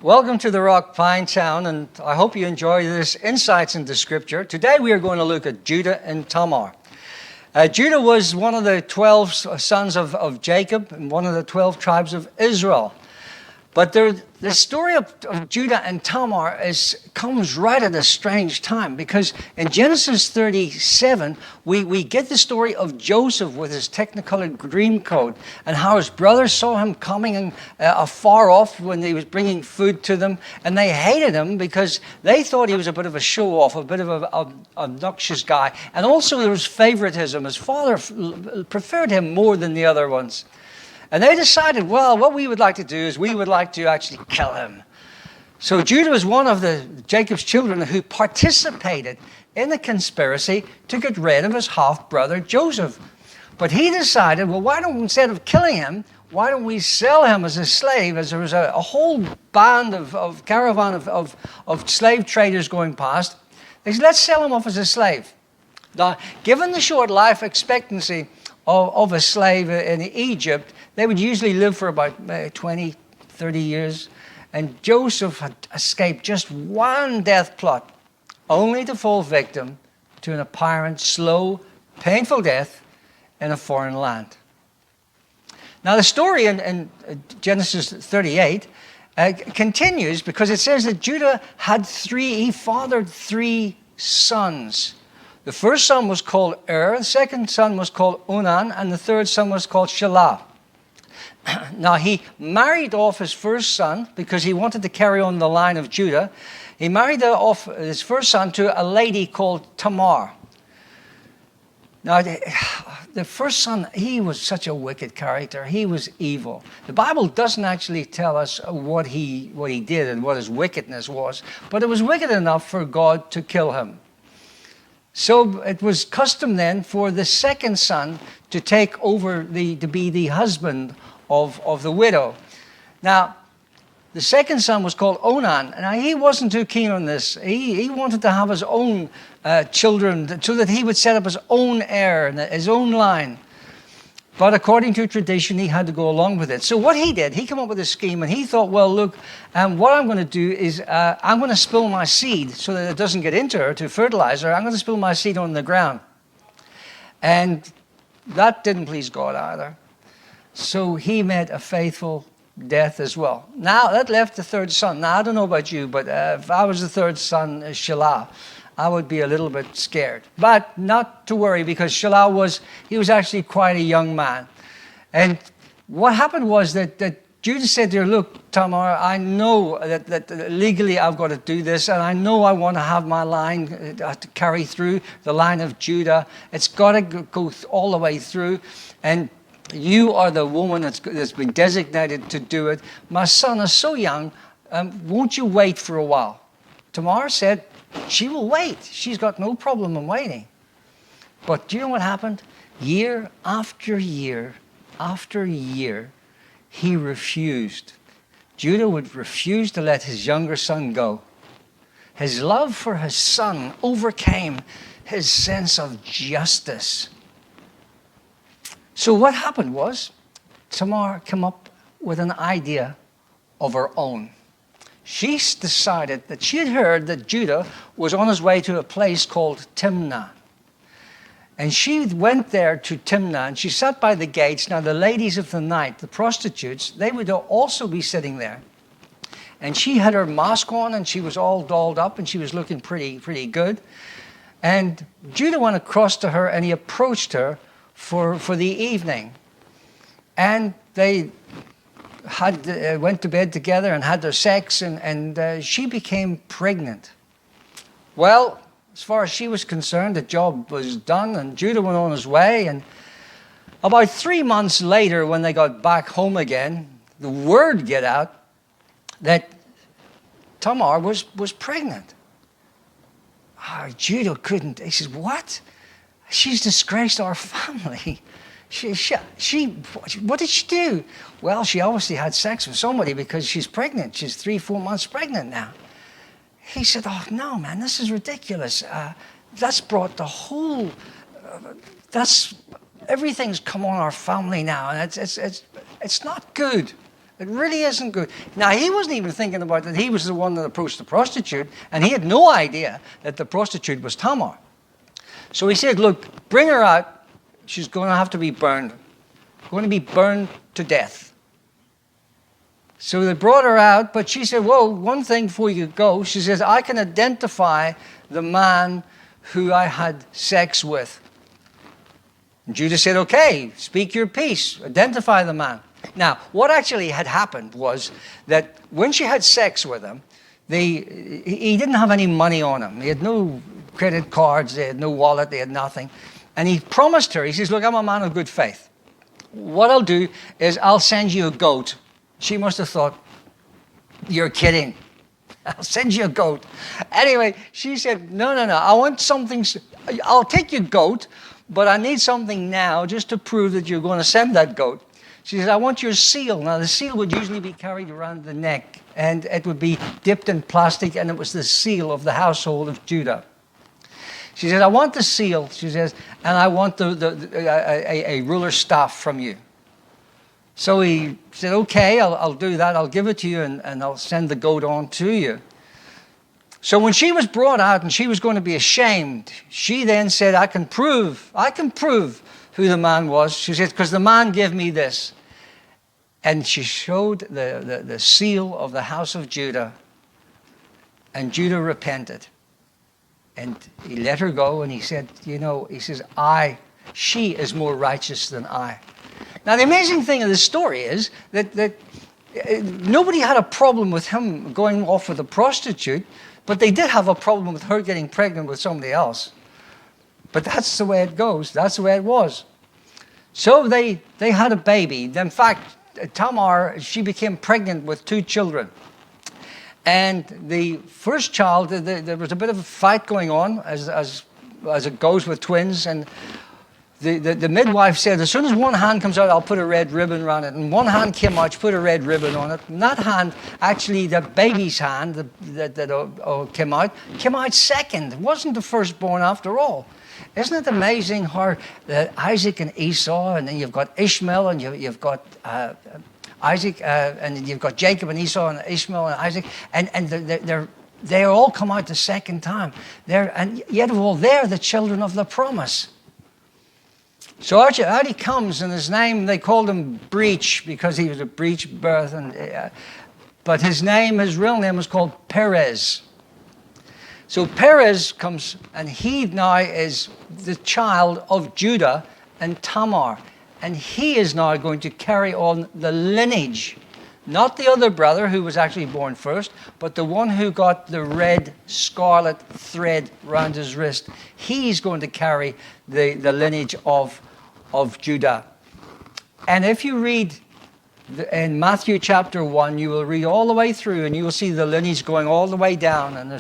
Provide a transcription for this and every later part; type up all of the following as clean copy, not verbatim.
Welcome to the Rock Pine Town, and I hope you enjoy this insights into Scripture. Today we are going to look at Judah and Tamar. Judah was one of the 12 sons of Jacob and one of the 12 tribes of Israel. But the story of Judah and Tamar comes right at a strange time, because in Genesis 37, we get the story of Joseph with his technicolored dream coat and how his brothers saw him coming afar off when he was bringing food to them, and they hated him because they thought he was a bit of a show-off, a bit of an obnoxious guy. And also there was favoritism. His father preferred him more than the other ones. And they decided, well, what we would like to do is we would like to actually kill him. So Judah was one of Jacob's children who participated in the conspiracy to get rid of his half-brother Joseph. But he decided, well, why don't we, instead of killing him, why don't we sell him as a slave? As there was a whole band of caravan of slave traders going past. They said, let's sell him off as a slave. Now, given the short life expectancy of a slave in Egypt, they would usually live for about 20, 30 years. And Joseph had escaped just one death plot, only to fall victim to an apparent slow, painful death in a foreign land. Now the story in Genesis 38 continues, because it says that Judah he fathered three sons. The first son was called the second son was called Onan, and the third son was called Shelah. Now, he married off his first son because he wanted to carry on the line of Judah. He married off his first son to a lady called Tamar. Now, the first son, he was such a wicked character. He was evil. The Bible doesn't actually tell us what he did and what his wickedness was, but it was wicked enough for God to kill him. So it was custom then for the second son to take over to be the husband of the widow. Now, the second son was called Onan. Now, he wasn't too keen on this. He wanted to have his own children so that he would set up his own heir, his own line. But according to tradition, he had to go along with it. So what he did, he came up with a scheme, and he thought, well, look, what I'm going to do is I'm going to spill my seed so that it doesn't get into her to fertilize her. I'm going to spill my seed on the ground. And that didn't please God either. So he met a faithful death as well. Now, that left the third son. Now, I don't know about you, but if I was the third son, Shelah, I would be a little bit scared. But not to worry, because Shelah was actually quite a young man. And what happened was that Judah said to her, look, Tamar, I know that legally I've got to do this, and I know I want to have my line to carry through, the line of Judah. It's got to go all the way through. And you are the woman that's been designated to do it. My son is so young, won't you wait for a while? Tamar said, she will wait. She's got no problem in waiting. But do you know what happened? Year after year after year, he refused. Judah would refuse to let his younger son go. His love for his son overcame his sense of justice. So what happened was, Tamar came up with an idea of her own. She decided that she had heard that Judah was on his way to a place called Timnah. And she went there to Timnah, and she sat by the gates. Now, the ladies of the night, the prostitutes, they would also be sitting there. And she had her mask on, and she was all dolled up, and she was looking pretty good. And Judah went across to her, and he approached her for the evening. And they went to bed together and had their sex, and she became pregnant. Well, as far as she was concerned, the job was done, and Judah went on his way. And about 3 months later, when they got back home again, the word got out that Tamar was pregnant. Judah couldn't. He says, what? She's disgraced our family. What did she do? Well, she obviously had sex with somebody, because she's pregnant. She's 3-4 months pregnant now. He said, oh, no, man, this is ridiculous. That's brought the whole, everything's come on our family now, and it's not good. It really isn't good. Now, he wasn't even thinking about that he was the one that approached the prostitute, and he had no idea that the prostitute was Tamar. So he said, look, bring her out. She's going to have to be burned. Going to be burned to death. So they brought her out, but she said, well, one thing before you go. She says, I can identify the man who I had sex with. And Judah said, okay, speak your piece. Identify the man. Now, what actually had happened was that when she had sex with him, he didn't have any money on him. He had no credit cards, they had no wallet, they had nothing. And he promised her, he says, look, I'm a man of good faith. What I'll do is I'll send you a goat. She must have thought, you're kidding. I'll send you a goat. Anyway, she said, no, I want something. I'll take your goat, but I need something now just to prove that you're going to send that goat. She says, I want your seal. Now, the seal would usually be carried around the neck, and it would be dipped in plastic, and it was the seal of the household of Judah. She says, I want the seal, she says, and I want a ruler's staff from you. So he said, okay, I'll do that. I'll give it to you, and I'll send the goat on to you. So when she was brought out and she was going to be ashamed, she then said, I can prove who the man was. She said, because the man gave me this. And she showed the seal of the house of Judah, and Judah repented. And he let her go, and he said, he says, she is more righteous than I. Now, the amazing thing of this story is that nobody had a problem with him going off with a prostitute, but they did have a problem with her getting pregnant with somebody else. But that's the way it goes. That's the way it was. So they had a baby. In fact, Tamar, she became pregnant with 2 children. And the first child, there was a bit of a fight going on, as it goes with twins. And the midwife said, as soon as one hand comes out, I'll put a red ribbon around it. And one hand came out, she put a red ribbon on it. And that hand, actually, the baby's hand that came out second. It wasn't the firstborn after all. Isn't it amazing how Isaac and Esau, and then you've got Ishmael, and you've got Isaac, and you've got Jacob and Esau and Ishmael and Isaac, and they all come out the second time. And yet of all, they're the children of the promise. So out he comes, and his name, they called him Breach, because he was a breech birth, but his real name was called Perez. So Perez comes, and he now is the child of Judah and Tamar. And he is now going to carry on the lineage. Not the other brother who was actually born first, but the one who got the red scarlet thread round his wrist. He's going to carry the lineage of Judah. And if you read in Matthew chapter 1, you will read all the way through, and you will see the lineage going all the way down. And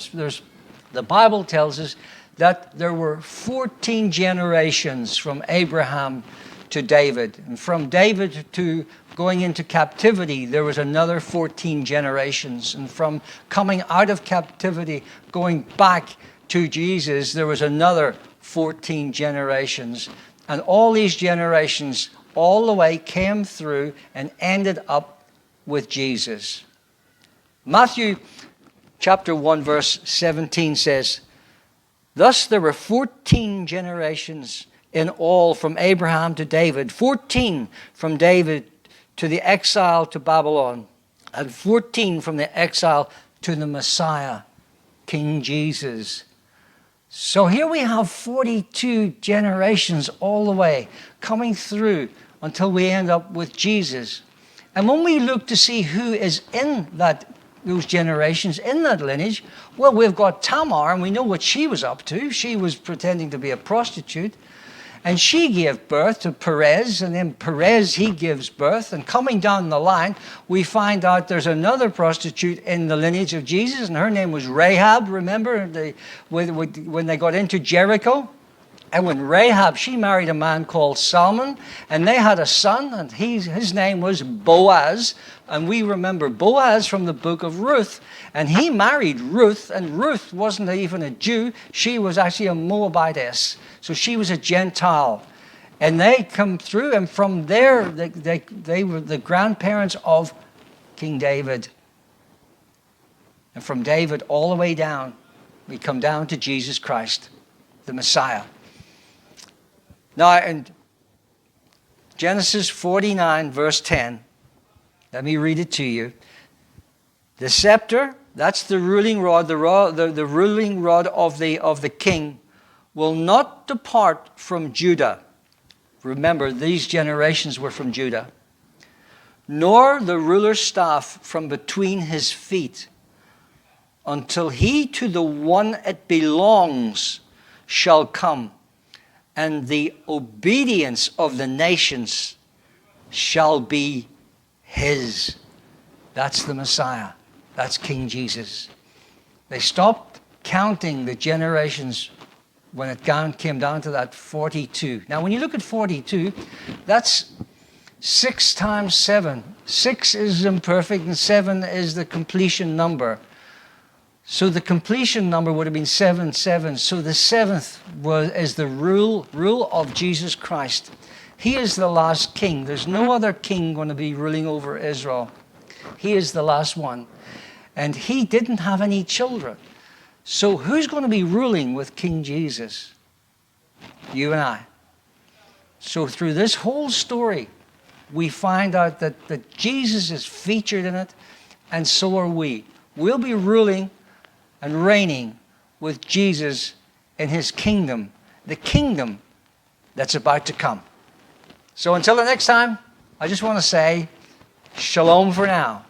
the Bible tells us that there were 14 generations from Abraham to David. And from David to going into captivity, there was another 14 generations. And from coming out of captivity, going back to Jesus, there was another 14 generations. And all these generations, all the way, came through and ended up with Jesus. Matthew chapter 1, verse 17 says, thus there were 14 generations in all from Abraham to David, 14 from David to the exile to Babylon, and 14 from the exile to the Messiah, King Jesus. So here we have 42 generations all the way coming through until we end up with Jesus. And when we look to see who is in those generations, in that lineage, well, we've got Tamar, and we know what she was up to. She was pretending to be a prostitute. And she gave birth to Perez, and then Perez, he gives birth. And coming down the line, we find out there's another prostitute in the lineage of Jesus, and her name was Rahab, remember, when they got into Jericho? And when Rahab, she married a man called Salmon, and they had a son, and his name was Boaz. And we remember Boaz from the book of Ruth. And he married Ruth, and Ruth wasn't even a Jew. She was actually a Moabitess. So she was a Gentile. And they come through, and from there, they were the grandparents of King David. And from David all the way down, we come down to Jesus Christ, the Messiah. Now, in Genesis 49, verse 10, let me read it to you. The scepter, that's the ruling rod, the ruling rod of the king, will not depart from Judah. Remember, these generations were from Judah. Nor the ruler's staff from between his feet, until he to the one it belongs shall come, and the obedience of the nations shall be his. That's the Messiah. That's King Jesus. They stopped counting the generations when it came down to that 42. Now, when you look at 42, that's 6 times 7. 6 is imperfect and 7 is the completion number. So the completion number would have been 7, 7. So the 7th is the rule of Jesus Christ. He is the last king. There's no other king going to be ruling over Israel. He is the last one. And he didn't have any children. So who's going to be ruling with King Jesus? You and I. So through this whole story, we find out that Jesus is featured in it, and so are we. We'll be ruling and reigning with Jesus in his kingdom, the kingdom that's about to come. So until the next time, I just want to say, shalom for now.